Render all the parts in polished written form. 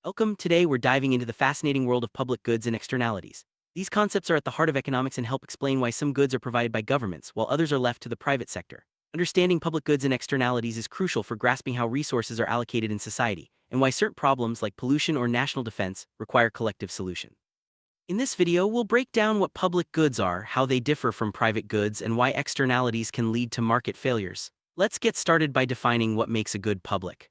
Welcome. Today we're diving into the fascinating world of public goods and externalities. These concepts are at the heart of economics and help explain why some goods are provided by governments while others are left to the private sector. Understanding public goods and externalities is crucial for grasping how resources are allocated in society and why certain problems like pollution or national defense require collective solution. In this video, we'll break down what public goods are, how they differ from private goods, and why externalities can lead to market failures. Let's get started by defining what makes a good public.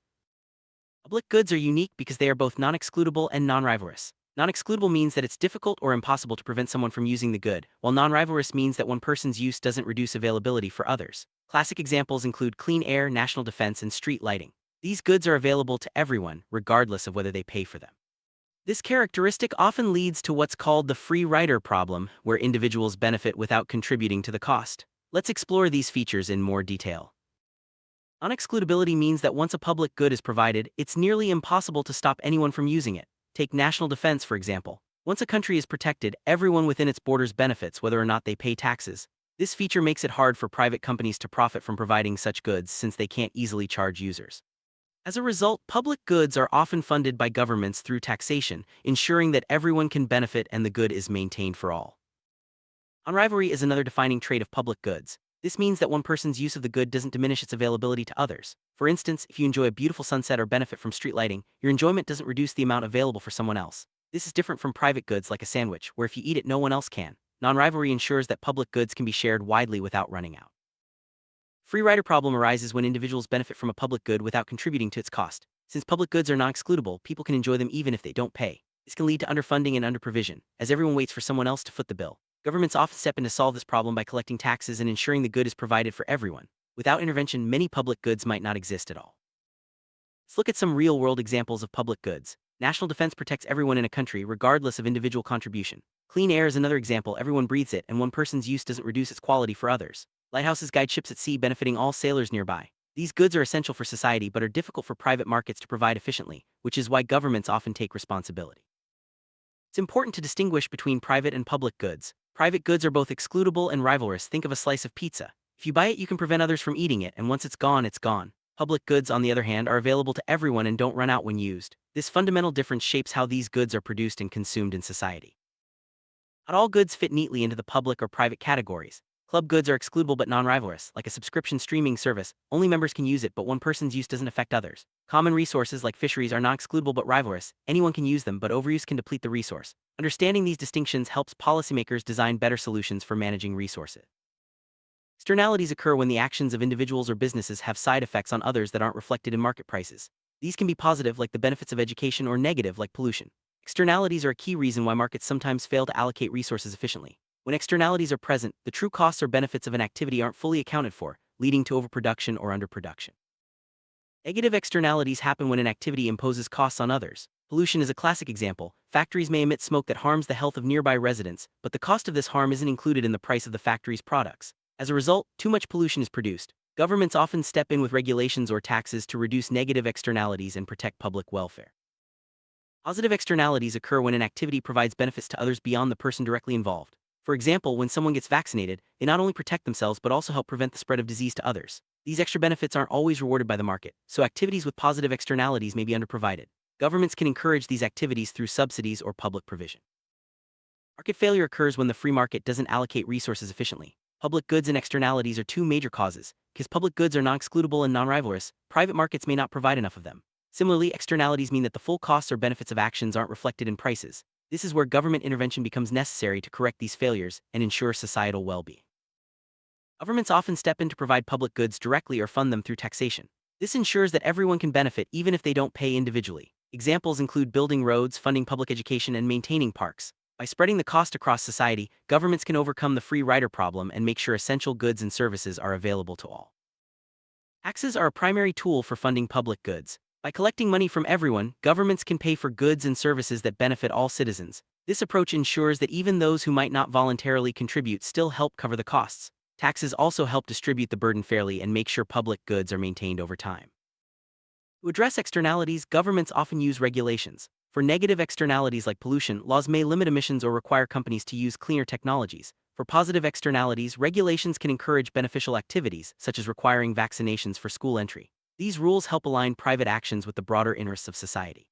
Public goods are unique because they are both non-excludable and non-rivalrous. Non-excludable means that it's difficult or impossible to prevent someone from using the good, while non-rivalrous means that one person's use doesn't reduce availability for others. Classic examples include clean air, national defense, and street lighting. These goods are available to everyone, regardless of whether they pay for them. This characteristic often leads to what's called the free rider problem, where individuals benefit without contributing to the cost. Let's explore these features in more detail. Unexcludability means that once a public good is provided, it's nearly impossible to stop anyone from using it. Take national defense, for example. Once a country is protected, everyone within its borders benefits whether or not they pay taxes. This feature makes it hard for private companies to profit from providing such goods since they can't easily charge users. As a result, public goods are often funded by governments through taxation, ensuring that everyone can benefit and the good is maintained for all. Unrivalry is another defining trait of public goods. This means that one person's use of the good doesn't diminish its availability to others. For instance, if you enjoy a beautiful sunset or benefit from street lighting, your enjoyment doesn't reduce the amount available for someone else. This is different from private goods like a sandwich, where if you eat it, no one else can. Non-rivalry ensures that public goods can be shared widely without running out. Free rider problem arises when individuals benefit from a public good without contributing to its cost. Since public goods are non-excludable, people can enjoy them even if they don't pay. This can lead to underfunding and underprovision, as everyone waits for someone else to foot the bill. Governments often step in to solve this problem by collecting taxes and ensuring the good is provided for everyone. Without intervention, many public goods might not exist at all. Let's look at some real-world examples of public goods. National defense protects everyone in a country, regardless of individual contribution. Clean air is another example. Everyone breathes it, and one person's use doesn't reduce its quality for others. Lighthouses guide ships at sea, benefiting all sailors nearby. These goods are essential for society but are difficult for private markets to provide efficiently, which is why governments often take responsibility. It's important to distinguish between private and public goods. Private goods are both excludable and rivalrous. Think of a slice of pizza. If you buy it, you can prevent others from eating it, and once it's gone, it's gone. Public goods, on the other hand, are available to everyone and don't run out when used. This fundamental difference shapes how these goods are produced and consumed in society. Not all goods fit neatly into the public or private categories. Club goods are excludable but non-rivalrous, like a subscription streaming service. Only members can use it, but one person's use doesn't affect others. Common resources like fisheries are non-excludable but rivalrous. Anyone can use them, but overuse can deplete the resource. Understanding these distinctions helps policymakers design better solutions for managing resources. Externalities occur when the actions of individuals or businesses have side effects on others that aren't reflected in market prices. These can be positive, like the benefits of education, or negative, like pollution. Externalities are a key reason why markets sometimes fail to allocate resources efficiently. When externalities are present, the true costs or benefits of an activity aren't fully accounted for, leading to overproduction or underproduction. Negative externalities happen when an activity imposes costs on others. Pollution is a classic example. Factories may emit smoke that harms the health of nearby residents, but the cost of this harm isn't included in the price of the factory's products. As a result, too much pollution is produced. Governments often step in with regulations or taxes to reduce negative externalities and protect public welfare. Positive externalities occur when an activity provides benefits to others beyond the person directly involved. For example, when someone gets vaccinated, they not only protect themselves but also help prevent the spread of disease to others. These extra benefits aren't always rewarded by the market, so activities with positive externalities may be underprovided. Governments can encourage these activities through subsidies or public provision. Market failure occurs when the free market doesn't allocate resources efficiently. Public goods and externalities are two major causes. Because public goods are non-excludable and non-rivalrous, private markets may not provide enough of them. Similarly, externalities mean that the full costs or benefits of actions aren't reflected in prices. This is where government intervention becomes necessary to correct these failures and ensure societal well-being. Governments often step in to provide public goods directly or fund them through taxation. This ensures that everyone can benefit even if they don't pay individually. Examples include building roads, funding public education, and maintaining parks. By spreading the cost across society, governments can overcome the free rider problem and make sure essential goods and services are available to all. Taxes are a primary tool for funding public goods. By collecting money from everyone, governments can pay for goods and services that benefit all citizens. This approach ensures that even those who might not voluntarily contribute still help cover the costs. Taxes also help distribute the burden fairly and make sure public goods are maintained over time. To address externalities, governments often use regulations. For negative externalities like pollution, laws may limit emissions or require companies to use cleaner technologies. For positive externalities, regulations can encourage beneficial activities, such as requiring vaccinations for school entry. These rules help align private actions with the broader interests of society.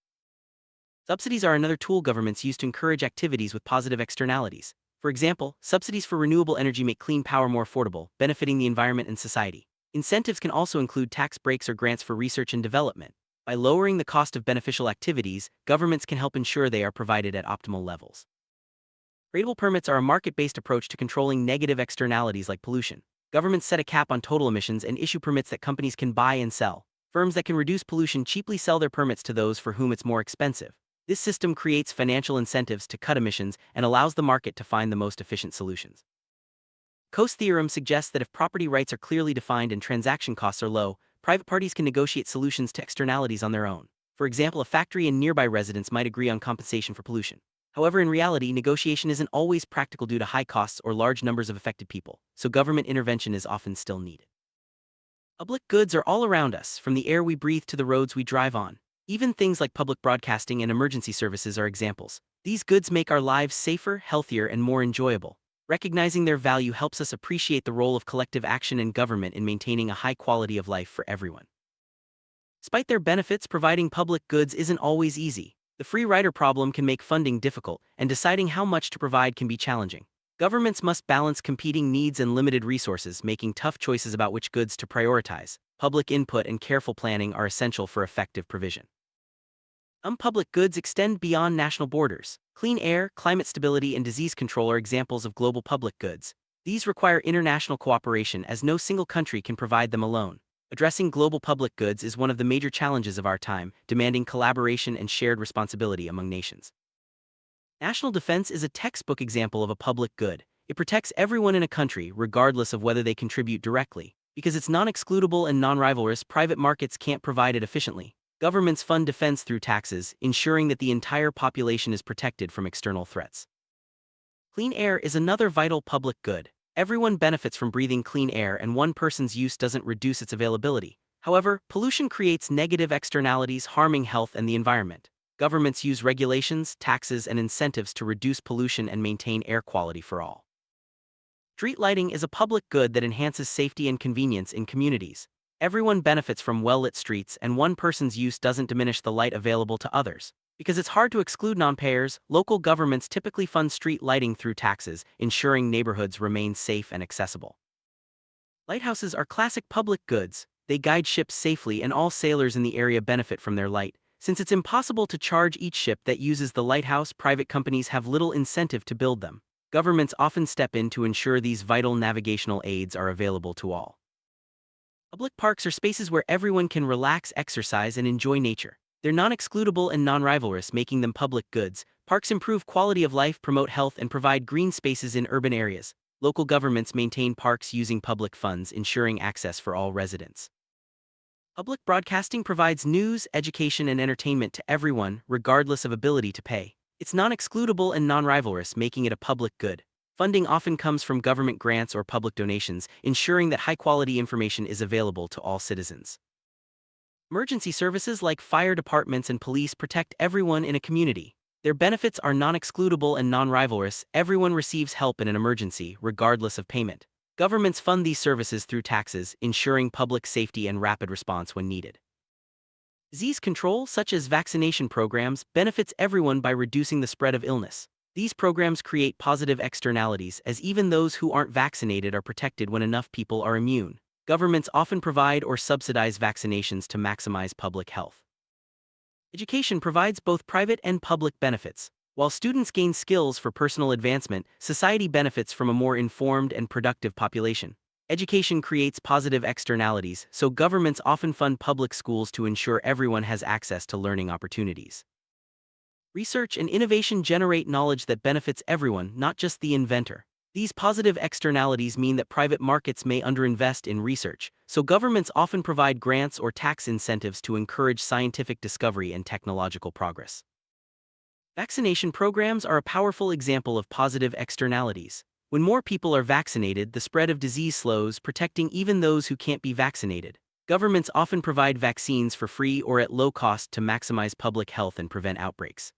Subsidies are another tool governments use to encourage activities with positive externalities. For example, subsidies for renewable energy make clean power more affordable, benefiting the environment and society. Incentives can also include tax breaks or grants for research and development. By lowering the cost of beneficial activities, governments can help ensure they are provided at optimal levels. Tradable permits are a market-based approach to controlling negative externalities like pollution. Governments set a cap on total emissions and issue permits that companies can buy and sell. Firms that can reduce pollution cheaply sell their permits to those for whom it's more expensive. This system creates financial incentives to cut emissions and allows the market to find the most efficient solutions. Coase theorem suggests that if property rights are clearly defined and transaction costs are low, private parties can negotiate solutions to externalities on their own. For example, a factory and nearby residents might agree on compensation for pollution. However, in reality, negotiation isn't always practical due to high costs or large numbers of affected people, so government intervention is often still needed. Public goods are all around us, from the air we breathe to the roads we drive on. Even things like public broadcasting and emergency services are examples. These goods make our lives safer, healthier, and more enjoyable. Recognizing their value helps us appreciate the role of collective action and government in maintaining a high quality of life for everyone. Despite their benefits, providing public goods isn't always easy. The free rider problem can make funding difficult, and deciding how much to provide can be challenging. Governments must balance competing needs and limited resources, making tough choices about which goods to prioritize. Public input and careful planning are essential for effective provision. Some public goods extend beyond national borders. Clean air, climate stability, and disease control are examples of global public goods. These require international cooperation as no single country can provide them alone. Addressing global public goods is one of the major challenges of our time, demanding collaboration and shared responsibility among nations. National defense is a textbook example of a public good. It protects everyone in a country, regardless of whether they contribute directly. Because it's non-excludable and non-rivalrous, private markets can't provide it efficiently. Governments fund defense through taxes, ensuring that the entire population is protected from external threats. Clean air is another vital public good. Everyone benefits from breathing clean air, and one person's use doesn't reduce its availability. However, pollution creates negative externalities, harming health and the environment. Governments use regulations, taxes, and incentives to reduce pollution and maintain air quality for all. Street lighting is a public good that enhances safety and convenience in communities. Everyone benefits from well-lit streets, and one person's use doesn't diminish the light available to others. Because it's hard to exclude non-payers, local governments typically fund street lighting through taxes, ensuring neighborhoods remain safe and accessible. Lighthouses are classic public goods. They guide ships safely, and all sailors in the area benefit from their light. Since it's impossible to charge each ship that uses the lighthouse, private companies have little incentive to build them. Governments often step in to ensure these vital navigational aids are available to all. Public parks are spaces where everyone can relax, exercise, and enjoy nature. They're non-excludable and non-rivalrous, making them public goods. Parks improve quality of life, promote health, and provide green spaces in urban areas. Local governments maintain parks using public funds, ensuring access for all residents. Public broadcasting provides news, education, and entertainment to everyone, regardless of ability to pay. It's non-excludable and non-rivalrous, making it a public good. Funding often comes from government grants or public donations, ensuring that high-quality information is available to all citizens. Emergency services like fire departments and police protect everyone in a community. Their benefits are non-excludable and non-rivalrous. Everyone receives help in an emergency, regardless of payment. Governments fund these services through taxes, ensuring public safety and rapid response when needed. Disease control, such as vaccination programs, benefits everyone by reducing the spread of illness. These programs create positive externalities, as even those who aren't vaccinated are protected when enough people are immune. Governments often provide or subsidize vaccinations to maximize public health. Education provides both private and public benefits. While students gain skills for personal advancement, society benefits from a more informed and productive population. Education creates positive externalities, so governments often fund public schools to ensure everyone has access to learning opportunities. Research and innovation generate knowledge that benefits everyone, not just the inventor. These positive externalities mean that private markets may underinvest in research, so governments often provide grants or tax incentives to encourage scientific discovery and technological progress. Vaccination programs are a powerful example of positive externalities. When more people are vaccinated, the spread of disease slows, protecting even those who can't be vaccinated. Governments often provide vaccines for free or at low cost to maximize public health and prevent outbreaks.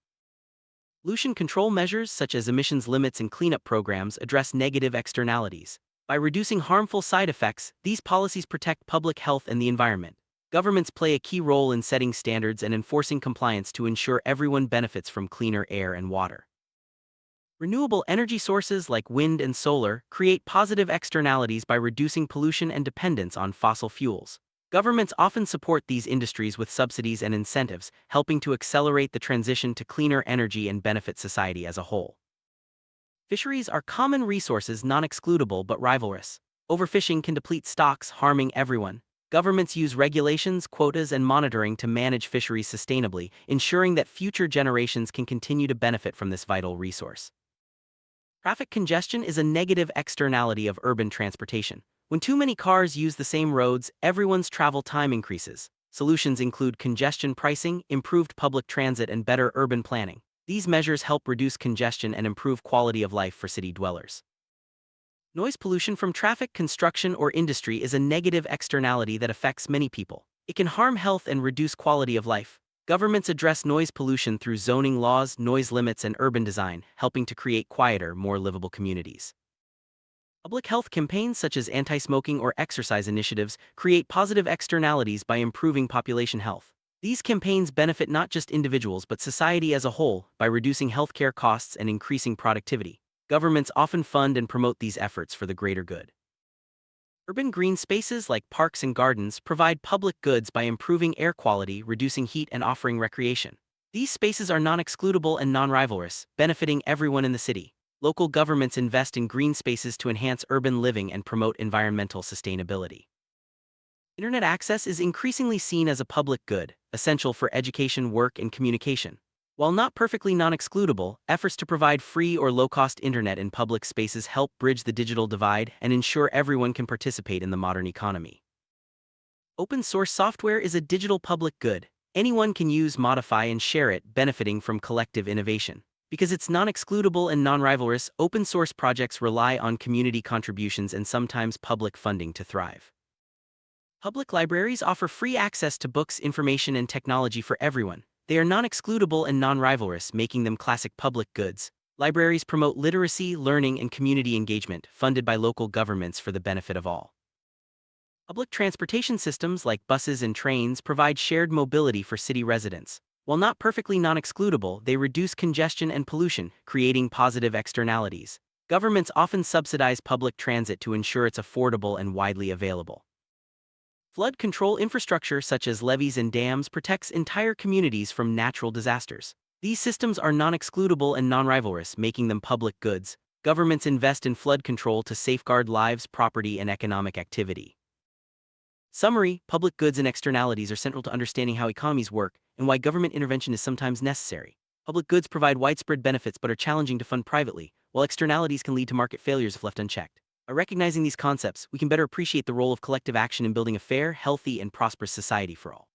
Pollution control measures such as emissions limits and cleanup programs address negative externalities. By reducing harmful side effects, these policies protect public health and the environment. Governments play a key role in setting standards and enforcing compliance to ensure everyone benefits from cleaner air and water. Renewable energy sources like wind and solar create positive externalities by reducing pollution and dependence on fossil fuels. Governments often support these industries with subsidies and incentives, helping to accelerate the transition to cleaner energy and benefit society as a whole. Fisheries are common resources, non-excludable but rivalrous. Overfishing can deplete stocks, harming everyone. Governments use regulations, quotas, and monitoring to manage fisheries sustainably, ensuring that future generations can continue to benefit from this vital resource. Traffic congestion is a negative externality of urban transportation. When too many cars use the same roads, everyone's travel time increases. Solutions include congestion pricing, improved public transit, and better urban planning. These measures help reduce congestion and improve quality of life for city dwellers. Noise pollution from traffic, construction, or industry is a negative externality that affects many people. It can harm health and reduce quality of life. Governments address noise pollution through zoning laws, noise limits, and urban design, helping to create quieter, more livable communities. Public health campaigns such as anti-smoking or exercise initiatives create positive externalities by improving population health. These campaigns benefit not just individuals but society as a whole by reducing healthcare costs and increasing productivity. Governments often fund and promote these efforts for the greater good. Urban green spaces like parks and gardens provide public goods by improving air quality, reducing heat, and offering recreation. These spaces are non-excludable and non-rivalrous, benefiting everyone in the city. Local governments invest in green spaces to enhance urban living and promote environmental sustainability. Internet access is increasingly seen as a public good, essential for education, work, and communication. While not perfectly non-excludable, efforts to provide free or low-cost internet in public spaces help bridge the digital divide and ensure everyone can participate in the modern economy. Open-source software is a digital public good. Anyone can use, modify, and share it, benefiting from collective innovation. Because it's non-excludable and non-rivalrous, open-source projects rely on community contributions and sometimes public funding to thrive. Public libraries offer free access to books, information, and technology for everyone. They are non-excludable and non-rivalrous, making them classic public goods. Libraries promote literacy, learning, and community engagement, funded by local governments for the benefit of all. Public transportation systems like buses and trains provide shared mobility for city residents. While not perfectly non-excludable, they reduce congestion and pollution, creating positive externalities. Governments often subsidize public transit to ensure it's affordable and widely available. Flood control infrastructure such as levees and dams protects entire communities from natural disasters. These systems are non-excludable and non-rivalrous, making them public goods. Governments invest in flood control to safeguard lives, property, and economic activity. Summary: public goods and externalities are central to understanding how economies work and why government intervention is sometimes necessary. Public goods provide widespread benefits but are challenging to fund privately, while externalities can lead to market failures if left unchecked. By recognizing these concepts, we can better appreciate the role of collective action in building a fair, healthy, and prosperous society for all.